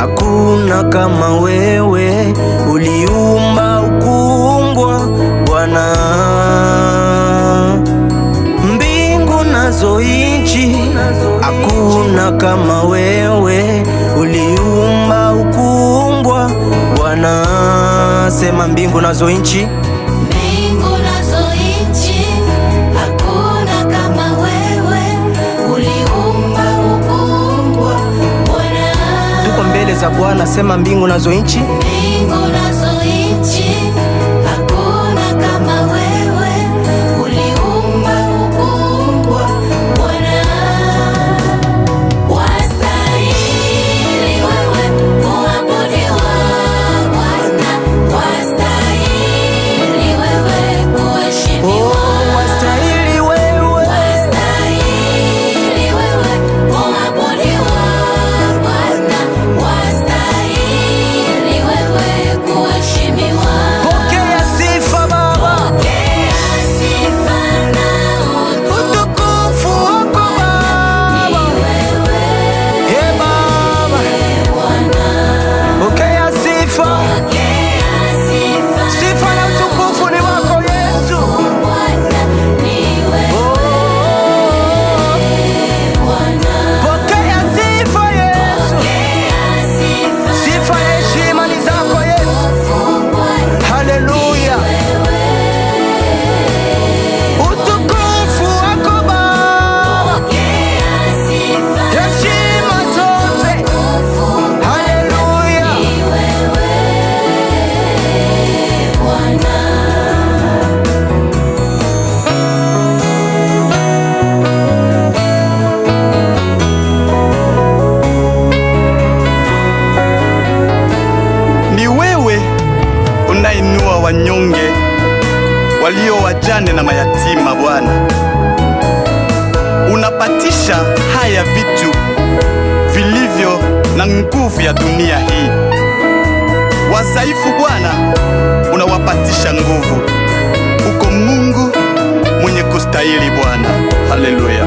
hakuna kama wewe. Uliumba ukumbwa Bwana, mbingu nazo nchi, hakuna kama wewe. Uliumba ukumbwa Bwana. Sema mbingu nazo nchi, za Bwana. Sema mbingu nazo nchi, hakuna kama wewe. Uliumba ukumbwa Bwana. Wastahili wewe kuabudiwa Bwana, wastahili wewe kuheshimiwa. Wanyonge, walio wajane na mayatima Bwana, unapatisha haya vitu vilivyo na nguvu ya dunia hii. Wadhaifu Bwana, unawapatisha nguvu. Uko Mungu mwenye kustahili Bwana. Haleluya.